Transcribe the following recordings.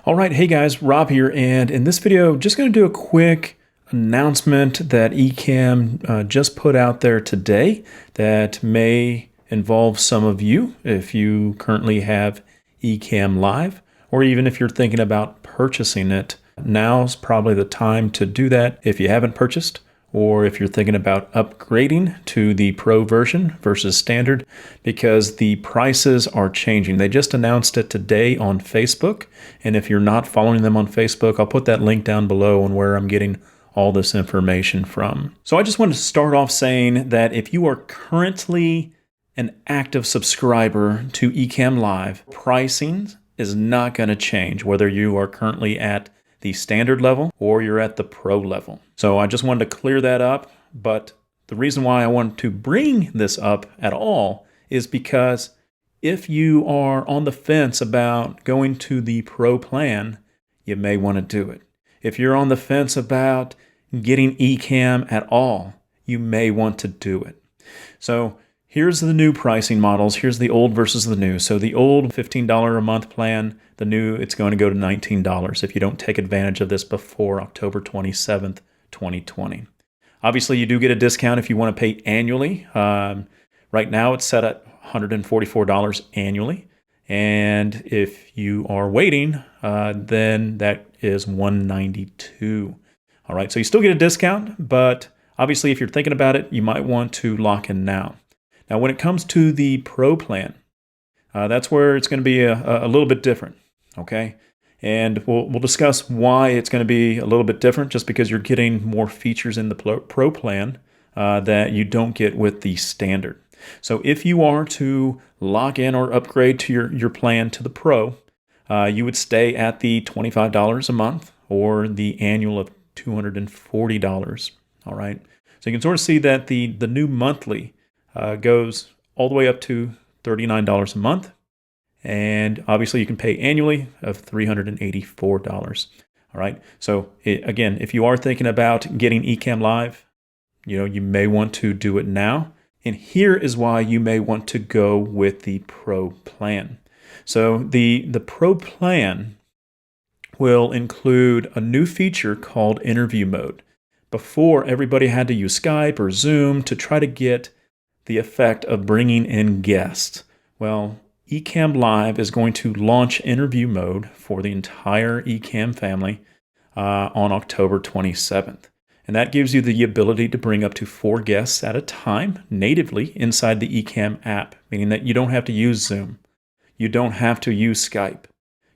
All right, hey guys, Rob here, and in this video, just going to do a quick announcement that Ecamm just put out there today that may involve some of you if you currently have Ecamm Live, or even if you're thinking about purchasing it. Now's probably the time to do that if you haven't purchased, or if you're thinking about upgrading to the Pro version versus standard, because the prices are changing. They just announced it today on Facebook, and if you're not following them on Facebook, I'll put that link down below on where I'm getting all this information from. So I just wanted to start off saying that if you are currently an active subscriber to Ecamm Live, pricing is not going to change whether you are currently at the standard level or you're at the pro level. So I just wanted to clear that up, but the reason why I wanted to bring this up at all is because if you are on the fence about going to the pro plan, you may want to do it. If you're on the fence about getting Ecamm at all, you may want to do it. So here's the new pricing models. Here's the old versus the new. So the old $15 a month plan, the new, it's going to go to $19 if you don't take advantage of this before October 27th, 2020. Obviously, you do get a discount if you want to pay annually. Right now, it's set at $144 annually. And if you are waiting, then that is $192. All right, so you still get a discount, but obviously, if you're thinking about it, you might want to lock in now. Now, when it comes to the Pro plan, that's where it's going to be a little bit different, okay? And we'll discuss why it's going to be a little bit different, just because you're getting more features in the Pro plan that you don't get with the standard. So if you are to lock in or upgrade to your plan to the Pro, you would stay at the $25 a month or the annual of $240, all right? So you can sort of see that the new monthly goes all the way up to $39 a month. And obviously you can pay annually of $384. All right. So again, if you are thinking about getting Ecamm Live, you may want to do it now. And here is why you may want to go with the Pro plan. So the Pro plan will include a new feature called interview mode. Before, everybody had to use Skype or Zoom to try to get the effect of bringing in guests. Well, Ecamm Live is going to launch interview mode for the entire Ecamm family on October 27th. And that gives you the ability to bring up to 4 guests at a time natively inside the Ecamm app, meaning that you don't have to use Zoom. You don't have to use Skype.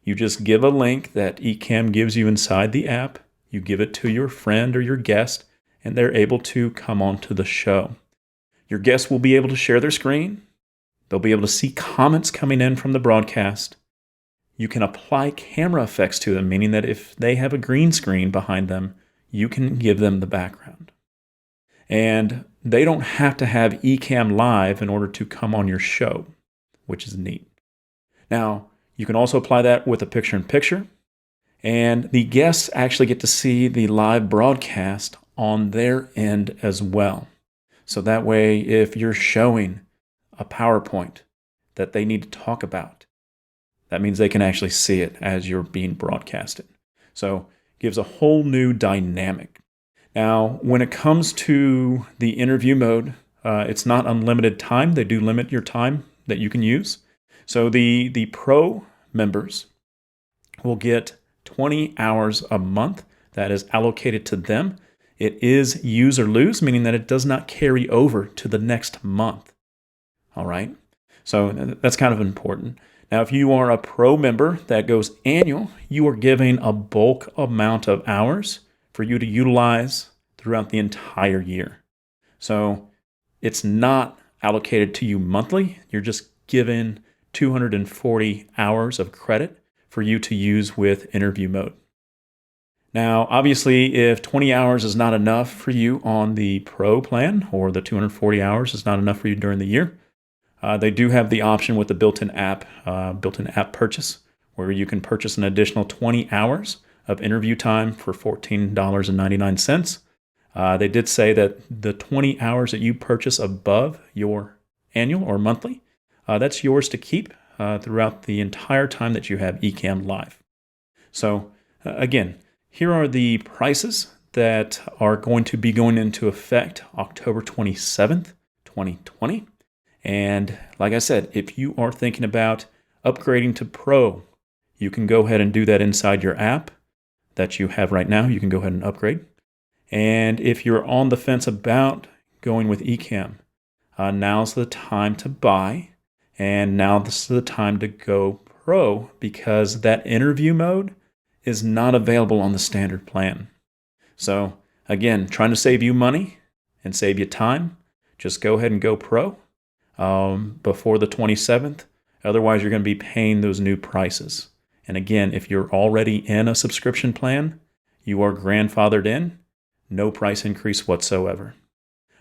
You just give a link that Ecamm gives you inside the app. You give it to your friend or your guest, and they're able to come onto the show. Your guests will be able to share their screen. They'll be able to see comments coming in from the broadcast. You can apply camera effects to them, meaning that if they have a green screen behind them, you can give them the background. And they don't have to have Ecamm Live in order to come on your show, which is neat. Now, you can also apply that with a picture-in-picture, and the guests actually get to see the live broadcast on their end as well. So that way, if you're showing a PowerPoint that they need to talk about, that means they can actually see it as you're being broadcasted. So it gives a whole new dynamic. Now, when it comes to the interview mode, it's not unlimited time. They do limit your time that you can use. So the Pro members will get 20 hours a month that is allocated to them. It is use or lose, meaning that it does not carry over to the next month. All right, so that's kind of important. Now, if you are a Pro member that goes annual, you are giving a bulk amount of hours for you to utilize throughout the entire year. So it's not allocated to you monthly. You're just given 240 hours of credit for you to use with interview mode. Now, obviously, if 20 hours is not enough for you on the Pro plan, or the 240 hours is not enough for you during the year, they do have the option with the built-in app purchase, where you can purchase an additional 20 hours of interview time for $14.99. They did say that the 20 hours that you purchase above your annual or monthly, that's yours to keep throughout the entire time that you have Ecamm Live. So again, here are the prices that are going to be going into effect October 27th, 2020. And like I said, if you are thinking about upgrading to Pro, you can go ahead and do that inside your app that you have right now. You can go ahead and upgrade. And if you're on the fence about going with Ecamm, now's the time to buy. And now this is the time to go Pro, because that interview mode is not available on the standard plan. So again, trying to save you money and save you time, just go ahead and go Pro before the 27th. Otherwise, you're going to be paying those new prices. And again, if you're already in a subscription plan, you are grandfathered in, no price increase whatsoever.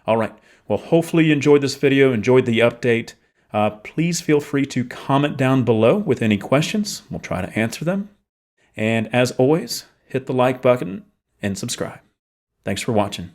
All right. Well, hopefully you enjoyed this video, enjoyed the update. Please feel free to comment down below with any questions. We'll try to answer them. And as always, hit the like button and subscribe. Thanks for watching.